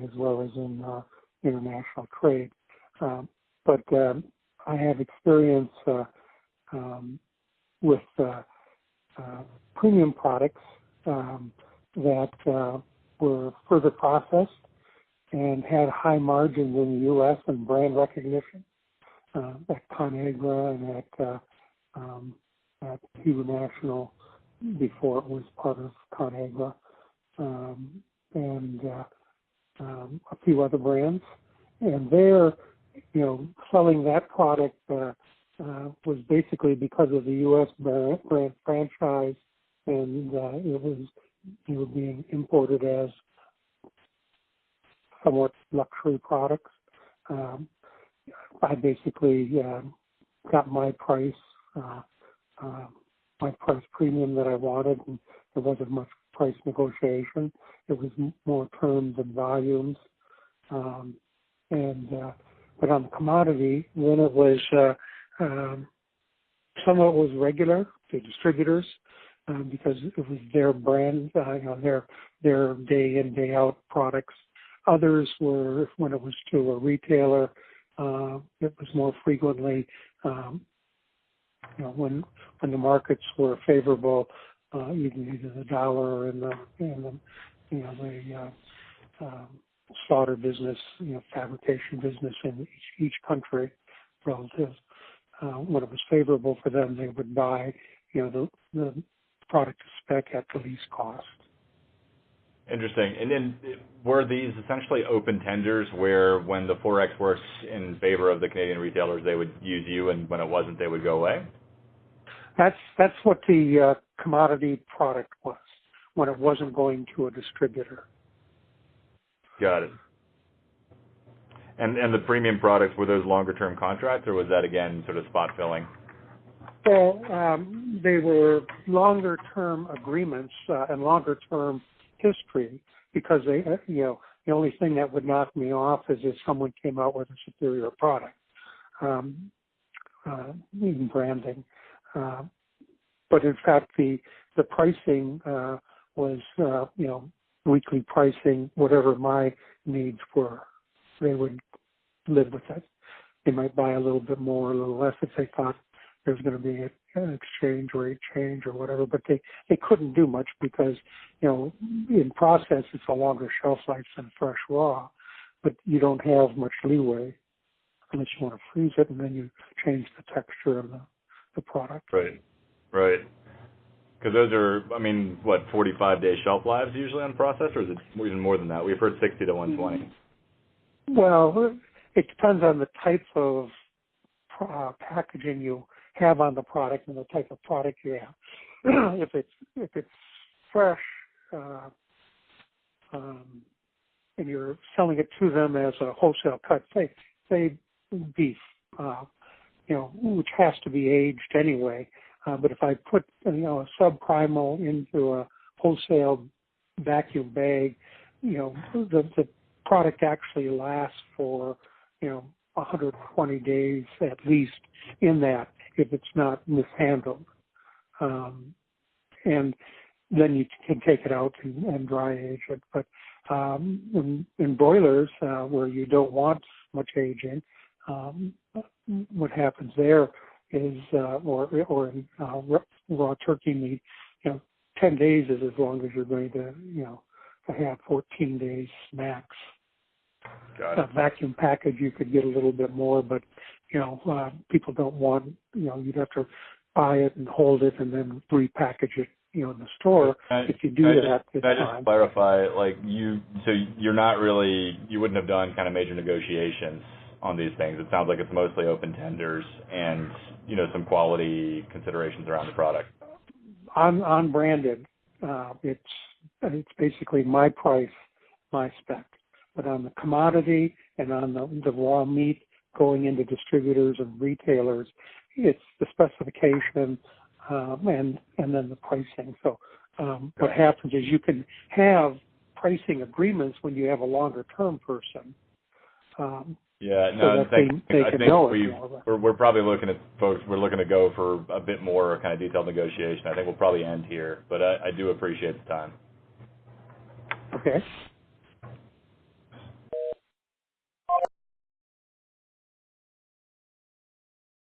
as well as in international trade. But I have experience with premium products that were further processed and had high margins in the U.S. and brand recognition at ConAgra and at Cuba National before it was part of ConAgra, and a few other brands. And there, selling that product was basically because of the U.S. brand franchise, and it was being imported as somewhat luxury products. I basically got my price premium that I wanted, and there wasn't much price negotiation. It was more terms and volumes. But on the commodity, then it was some of it was regular to distributors because it was their brand, their day in, day out products. Others were, when it was to a retailer, it was more frequently, when the markets were favorable, either the dollar and the slaughter business, fabrication business in each country relative. When it was favorable for them, they would buy, the product to spec at the least cost. Interesting. And then were these essentially open tenders where when the Forex works in favor of the Canadian retailers, they would use you, and when it wasn't, they would go away? That's what the commodity product was, when it wasn't going to a distributor. Got it. And the premium products, were those longer-term contracts, or was that, again, sort of spot filling? Well, they were longer-term agreements and longer-term history, because they, the only thing that would knock me off is if someone came out with a superior product, even branding. But in fact, the pricing was, weekly pricing, whatever my needs were. They would live with it. They might buy a little bit more, a little less if they thought there's going to be an exchange rate change or whatever, but they couldn't do much because, in process it's a longer shelf life than fresh raw, but you don't have much leeway unless you want to freeze it and then you change the texture of the product. Right. Because those are, 45-day shelf lives usually on process, or is it even more than that? We've heard 60 to 120. Well, it depends on the type of packaging you have on the product and the type of product you have. If it's fresh and you're selling it to them as a wholesale cut, say beef, which has to be aged anyway. But if I put a subprimal into a wholesale vacuum bag, the product actually lasts for 120 days at least in that, if it's not mishandled. And then you can take it out and dry age it. But in broilers, where you don't want much aging, what happens there is, or in raw turkey meat, 10 days is as long as you're going to, have 14 days max. Got it. A vacuum package, you could get a little bit more, but, people don't want, you'd have to buy it and hold it and then repackage it, in the store. If you do that, can I just clarify, you're not really, you wouldn't have done kind of major negotiations on these things. It sounds like it's mostly open tenders and, some quality considerations around the product. On branded, it's basically my price, my spec. But on the commodity and on the raw meat going into distributors and retailers, it's the specification and then the pricing. So what happens is you can have pricing agreements when you have a longer term person. I think we're probably looking at folks. We're looking to go for a bit more kind of detailed negotiation. I think we'll probably end here, but I do appreciate the time. Okay.